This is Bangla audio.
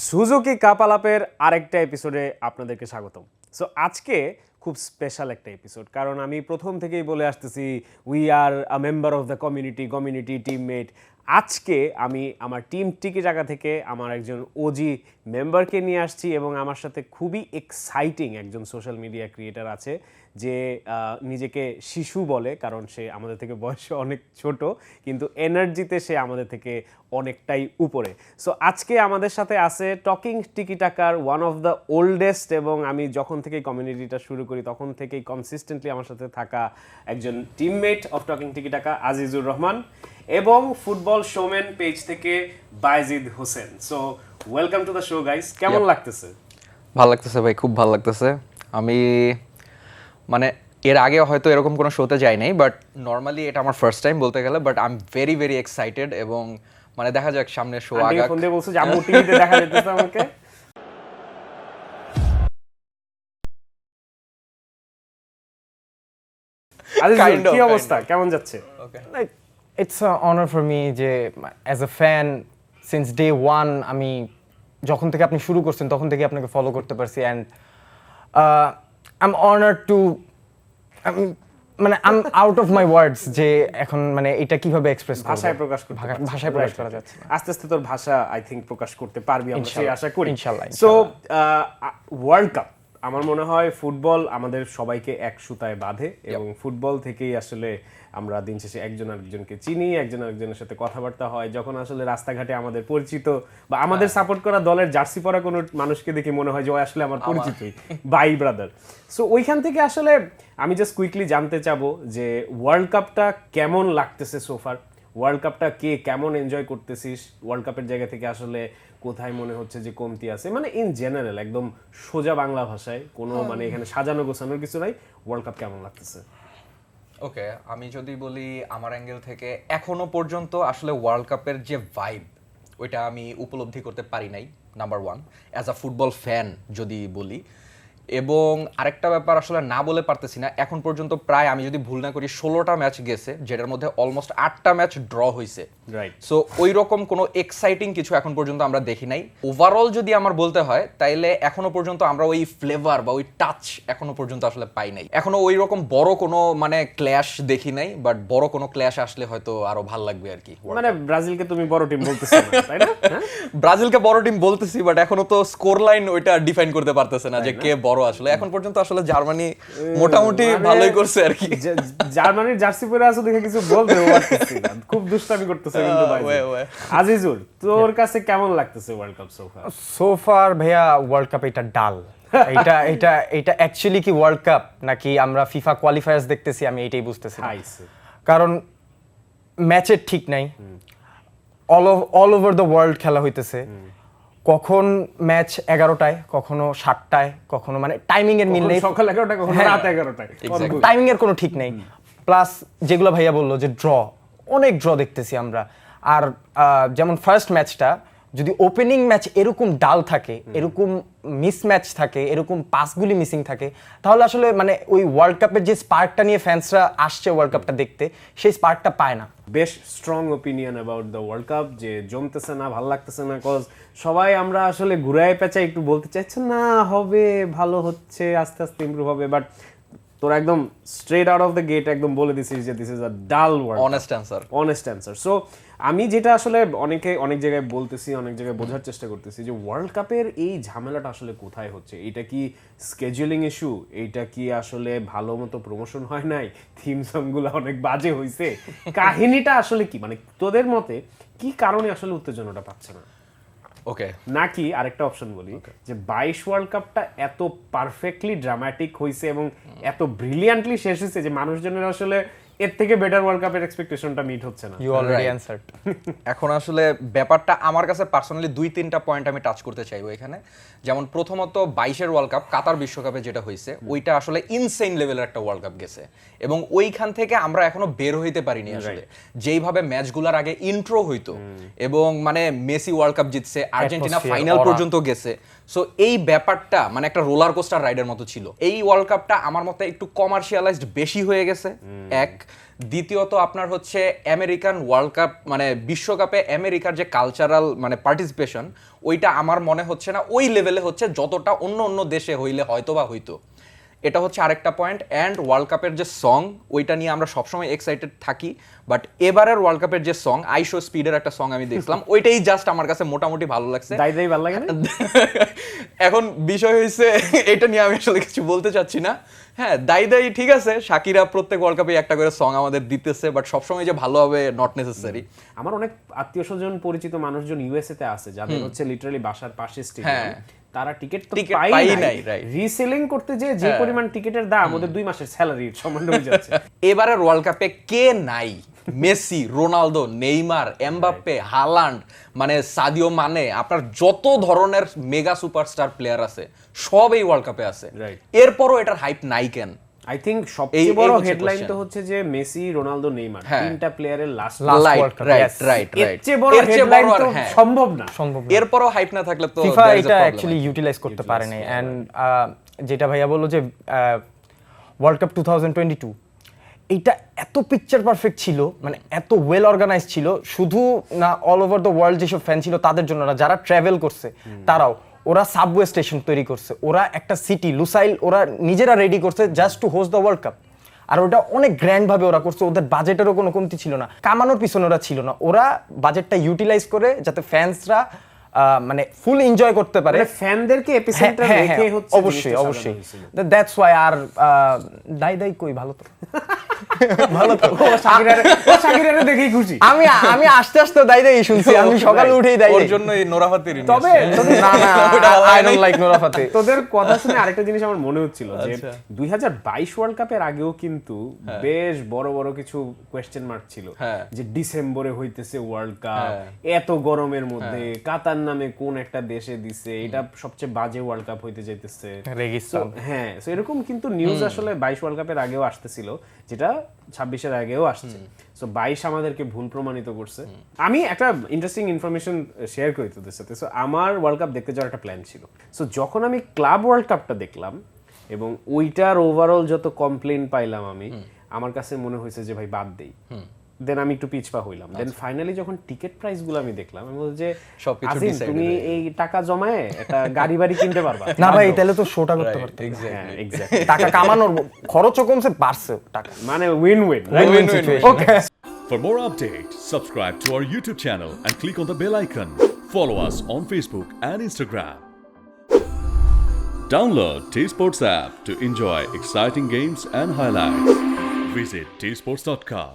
সুজুকি কাপ আলাপের আরেকটা এপিসোডে আপনাদেরকে স্বাগতম। সো আজকে খুব স্পেশাল একটা এপিসোড, কারণ আমি প্রথম থেকেই বলে আসতেছি we are a member of the community teammate. আজকে আমি আমার টিম টিকি জায়গা থেকে আমার একজন ওজি মেম্বারকে নিয়ে আসছি এবং আমার সাথে খুবই এক্সাইটিং একজন সোশ্যাল মিডিয়া ক্রিয়েটার আছে যে নিজেকে শিশু বলে, কারণ সে আমাদের থেকে বয়সে অনেক ছোট, কিন্তু এনার্জিতে সে আমাদের থেকে অনেকটাই উপরে। সো আজকে আমাদের সাথে আছে টকিং টিকি টাকার ওয়ান অফ দ্য ওল্ডেস্ট, এবং আমি যখন থেকেই কমিউনিটিটা শুরু করি তখন থেকেই কনসিস্টেন্টলি আমার সাথে থাকা একজন টিমমেট অফ টকিং টিকি টাকা আজিজুর রহমান, এবং ফুটবল শোম্যান পেজ থেকে Bayzid Hossain. So welcome to the show guys. কেমন লাগতেছে? ভালো লাগতেছে ভাই, খুব ভালো লাগতেছে। আমি মানে এর আগে হয়তো এরকম কোনো শোতে যাই নাই, বাট নর্মালি এটা আমার ফার্স্ট টাইম বলতে গেলে, but I am very very excited. এবং মানে দেখা যাক সামনে শো আগে ফোন দিয়ে বলছো যে আম্মু টিভিতে দেখা যেতেছে আমাকে। আজিজুর কি অবস্থা, কেমন যাচ্ছে? Like, it's an honor for me যে as a fan since day one আমি যখন থেকে আপনি শুরু করছেন তখন থেকে আপনাকে ফলো করতে পারছি, and I'm honored to মানে I'm out of my words যে এখন মানে এটা কিভাবে এক্সপ্রেস করব, ভাষায় প্রকাশ করতে ভাষায় প্রকাশ করা যাচ্ছে না। আস্তে আস্তে তোর ভাষা আই থিংক প্রকাশ করতে পারবি, আমরা সেই আশা করি ইনশাআল্লাহ। সো ওয়ার্ল্ড কাপ আমার মনে হয় ফুটবল আমাদের সবাইকে এক সুতায় বাঁধে, এবং ফুটবল থেকেই আসলে আমরা দিন শেষে একজন আরেকজনকে চিনি, একজন আরেকজনের সাথে কথাবার্তা হয়। যখন আসলে রাস্তাঘাটে আমাদের পরিচিত বা আমাদের সাপোর্ট করা দলের জার্সি পরা কোনো মানুষকে দেখে মনে হয় যে ও আসলে আমার পরিচিতই বাই ব্রাদার। সো ওইখান থেকে আসলে আমি জাস্ট কুইকলি জানতে চাবো যে ওয়ার্ল্ড কাপটা কেমন লাগতেছে সোফার, ওয়ার্ল্ড কাপটা কে কেমন এনজয় করতেছিস, ওয়ার্ল্ড কাপের জায়গা থেকে আসলে কোথায় মনে হচ্ছে যে কমতি আছে, মানে ইন জেনারেল একদম সোজা বাংলা ভাষায়, কোনো মানে এখানে সাজানো গোছানোর কিছু নাই, ওয়ার্ল্ড কাপ কেমন লাগতেছে? ওকে, আমি যদি বলি আমার অ্যাঙ্গেল থেকে, এখনো পর্যন্ত আসলে ওয়ার্ল্ড কাপের যে ভাইব ওইটা আমি উপলব্ধি করতে পারি নাই, number one as a football fan যদি বলি। এবং আরেকটা ব্যাপার আসলে না বলে পারতেছি না, এখন পর্যন্ত প্রায় আমি যদি ভুল না করি 16টা ম্যাচ গেছে, যেটার মধ্যে অলমোস্ট 8টা ম্যাচ ড্র হয়েছে। রাইট। সো ওই রকম কোনো এক্সাইটিং কিছু এখন পর্যন্ত আমরা দেখি নাই। ওভারঅল যদি আমার বলতে হয় তাইলে এখনো পর্যন্ত আমরা ওই ফ্লেভার বা ওই টাচ এখনো পর্যন্ত আসলে পাই নাই। এখনো ওই রকম বড় কোনো মানে ক্ল্যাশ দেখি নাই, বাট বড় কোনো ক্ল্যাশ আসলে হয়তো আরো ভালো লাগবে আর কি। মানে ব্রাজিলকে তুমি বড় টিম বলতেছো না, তাই না? ব্রাজিলকে বড় টিম বলতেছি, বাট এখনো তো স্কোর লাইন ওইটা ডিফাইন করতে পারতেছে না যে কে বড় আসলে। এখন পর্যন্ত আসলে জার্মানি মোটামুটি ভালোই করছে আর কি। জার্মানির জার্সি পরে আছো দেখে কিছু বলতে পারতেছি না, খুব দুষ্টামি করতেছে কিন্তু ভাই। আজিজুর, তোর কাছে কেমন লাগতেছে ওয়ার্ল্ড কাপ সোফার? সোফার ভাইয়া ওয়ার্ল্ড কাপ এটা ডাল, এটা এটা এটা অ্যাকচুয়ালি কি ওয়ার্ল্ড কাপ নাকি আমরা ফিফা কোয়ালিফায়ার্স দেখতেছি, আমি এটাই বুঝতেছি না। কারণ ম্যাচের ঠিক নাই, অল ওভার দ্য ওয়ার্ল্ড খেলা হইতেছে, কখন ম্যাচ 11টায়, কখনো 7টায়, কখনো মানে টাইমিং এর মিল নেই, সকাল 11টায় কখনো রাত 11টায়, টাইমিং এর কোনো ঠিক নেই। প্লাস যেগুলো ভাইয়া বললো যে অনেক ড্র দেখতেছি আমরা। আর যেমন ফার্স্ট ম্যাচটা যদি ওপেনিং ম্যাচ এরকম ডাল থাকে, এরকম মিস ম্যাচ থাকে, এরকম পাসগুলি মিসিং থাকে, তাহলে আসলে মানে ওই ওয়ার্ল্ড কাপের যে স্পার্কটা নিয়ে ফ্যান্সরা আসছে ওয়ার্ল্ড কাপটা দেখতে, সেই স্পার্কটা পায় না। বেশ strong opinion about the world cup, যে জমতেছে না, ভালো লাগতেছে না, কজ সবাই আমরা আসলে ঘুরায় পেঁচায় একটু বলতে চাইছে না হবে, ভালো হচ্ছে, আস্তে আস্তে ইমপ্রুভ হবে, বাট তোরা একদম straight out of the gate একদম বলে দিছিস যে দিস ইজ আ ডাল ওয়ার্ল্ড। Honest answer. সো আমি যেটা আসলে অনেক জায়গায় বলতেছি, অনেক জায়গায় বোঝার চেষ্টা করতেছি যে ওয়ার্ল্ড কাপের এই ঝামেলাটা আসলে কোথায় হচ্ছে। এটা কি স্কেজুলিং ইস্যু? এইটা কি আসলে ভালো মতো প্রমোশন হয় নাই? থিম সংগুলো অনেক বাজে হয়েছে? কাহিনীটা আসলে কি, মানে তোদের মতে কি কারণে আসলে উত্তেজনাটা পাচ্ছে না? ওকে, নাকি আরেকটা অপশন বলি যে 22 ওয়ার্ল্ড কাপটা এত পারফেক্টলি ড্রামাটিক হয়েছে এবং এত ব্রিলিয়ান্টলি শেষ হয়েছে যে মানুষজনের আসলে এর থেকে বেটার ওয়ার্ল্ড কাপের এক্সপেকটেশনটা মিট হচ্ছে না। You already answered. এখন আসলে ব্যাপারটা আমার কাছে পার্সোনালি 2-3টা পয়েন্ট আমি টাচ করতে চাইবো এখানে। যেমন প্রথমত 22-এর ওয়ার্ল্ড কাপ কাতার বিশ্বকাপে যেটা হয়েছে, ওইটা আসলে ইনসেইন লেভেলের একটা ওয়ার্ল্ড কাপ গেছে, এবং ওইখান থেকে আমরা এখনো বের হইতে পারিনি আসলে। যেইভাবে ম্যাচগুলোর আগে ইন্ট্রো হইতো, এবং মানে মেসি ওয়ার্ল্ড কাপ জিতছে, আর্জেন্টিনা ফাইনাল পর্যন্ত গেছে, সো এই ব্যাপারটা মানে একটা রোলার কোস্টার রাইডের মতো ছিল। এই ওয়ার্ল্ড কাপটা আমার মতে একটু কমার্শিয়ালাইজড বেশি হয়ে গেছে, এক। দ্বিতীয়ত আপনার হচ্ছে আমেরিকান ওয়ার্ল্ড কাপ মানে বিশ্বকাপে আমেরিকার যে কালচারাল মানে পার্টিসিপেশন ওইটা আমার মনে হচ্ছে না ওই লেভেলে হচ্ছে যতটা অন্য অন্য দেশে হইলে হয়তো এটা হচ্ছে আরেকটা পয়েন্ট। অ্যান্ড ওয়ার্ল্ড কাপের যে সং ওইটা নিয়ে আমরা সবসময় এক্সাইটেড থাকি, বাট এবারের ওয়ার্ল্ড কাপের যে সং আইশো স্পিডের একটা সং আমি দেখলাম ওইটাই জাস্ট আমার কাছে মোটামুটি ভালো লাগছে। দাই ভালো লাগে না? এখন বিষয় হয়েছে এটা নিয়ে আমি আসলে কিছু বলতে চাচ্ছি না। হ্যাঁ দাই ঠিক আছে, শাকিরা প্রত্যেক ওয়ার্ল্ড কাপে একটা করে সং আমাদের দিতেছে, বাট সবসময় যে ভালো হবে নট নেসেসারি। আমার অনেক আত্মীয় স্বজন পরিচিত মানুষজন ইউএসএ তে আছে যাদের হচ্ছে লিটারালি বাসার পাশে স্টেডিয়াম, তারা টিকিট তো পাই নাই, রিসেলিং করতে যে পরিমাণ টিকিটের দাম ওদের 2 মাসের স্যালারির সমান হয়ে যাচ্ছে। এবারের ওয়ার্ল্ড কাপে কে নাই? Messi, Ronaldo, Neymar, Mbappe, Haaland, মানে সাদিও মানে, আপনার যত ধরনের মেগা সুপারস্টার প্লেয়ার আছে সব এই ওয়ার্ল্ড কাপে আছে। এরপরও এটার হাইপ নাই কেন? আই থিংক সবচেয়ে বড় হেডলাইন তো হচ্ছে যে মেসি, রোনালদো, নেইমার তিনটা প্লেয়ারের লাস্ট রাইট। এর চেয়ে বড় হেডলাইন তো সম্ভব না। এরপরও হাইপ না থাকলে তো ফিফা এটা অ্যাকচুয়ালি ইউটিলাইজ করতে পারে নাই। এন্ড যেটা ভাইয়া বললো যে ওয়ার্ল্ড কাপ 2022 এইটা এত পিকচার পারফেক্ট ছিল, মানে এত ওয়েল অর্গানাইজ ছিল, শুধু না অল ওভার দ্য ওয়ার্ল্ড যেসব ফ্যান ছিল তাদের জন্য না, যারা ট্রাভেল করছে তারাও, ওরা সাবওয়ে স্টেশন তৈরি করছে, ওরা একটা সিটি লুসাইল ওরা নিজেরা রেডি করছে just to host the world cup. আর ওটা অনেক গ্র্যান্ড ভাবে ওরা করছে, ওদের বাজেটেরও কোনো কমতি ছিল না, কামানোর পিছনে ওরা ছিল না, ওরা বাজেটটা ইউটিলাইজ করে যাতে ফ্যান্সরা মানে ফুল এনজয় করতে পারে, ফ্যানদেরকে এপিসেন্টার রেখে হচ্ছে। অবশ্যই দ্যাটস ওয়াই। আর দাই কই ভালো তো ভালো তো শাকিরারে দেখেই খুশি আমি আস্তে দাই শুনছি, আমি সকালে উঠেই দাই ওর জন্য এই নোরা ফাতেরি। তবে না আই ডোন্ট লাইক নোরা ফাতে। তোদের কথা শুনে আরেকটা জিনিস আমার মনে হচ্ছিল যে 2022 ওয়ার্ল্ড কাপের আগেও কিন্তু বেশ বড় বড় কিছু কোয়েশ্চেন মার্ক ছিল যে ডিসেম্বরে হইতেছে ওয়ার্ল্ড কাপ, এত গরমের মধ্যে কাতার নামে কোন একটা দেশে দিছে, এটা সবচেয়ে বাজে ওয়ার্ল্ড কাপ হইতে যাইতেছে রেগিস্তান। হ্যাঁ, সো এরকম কিন্তু নিউজ আসলে 22 ওয়ার্ল্ড কাপের আগেও আসতেছিল, যেটা 26-এর আগেও আসছে। সো 22 আমাদেরকে ভুল প্রমাণিত করছে। আমি একটা ইন্টারেস্টিং ইনফরমেশন শেয়ার করি তোদের সাথে। সো আমার ওয়ার্ল্ড কাপ দেখতে যাওয়ার একটা প্ল্যান ছিল। সো যখন আমি ক্লাব ওয়ার্ল্ড কাপটা দেখলাম এবং ওইটার ওভারঅল যত কমপ্লেন পাইলাম আমি, আমার কাছে মনে হয়েছে যে ভাই বাদ দেই। দেন আমি একটু পিছপা হইলাম। দেন ফাইনালি যখন টিকিট প্রাইস গুলো আমি দেখলাম, আমি বলছি যে আজিম তুমি এই টাকা জমায়ে একটা গাড়ি বাড়ি কিনতে পারবা না ভাই, তাহলে তো শোটা করতে পারতে। এক্স্যাক্টলি টাকা কামানোর খরচও কমছে, বাড়ছে টাকা, মানে win win situation. Okay. For more updates, subscribe to our YouTube channel and click on the bell icon. Follow us on Facebook and Instagram. Download T-Sports app to enjoy exciting games and highlights. Visit tsports.com.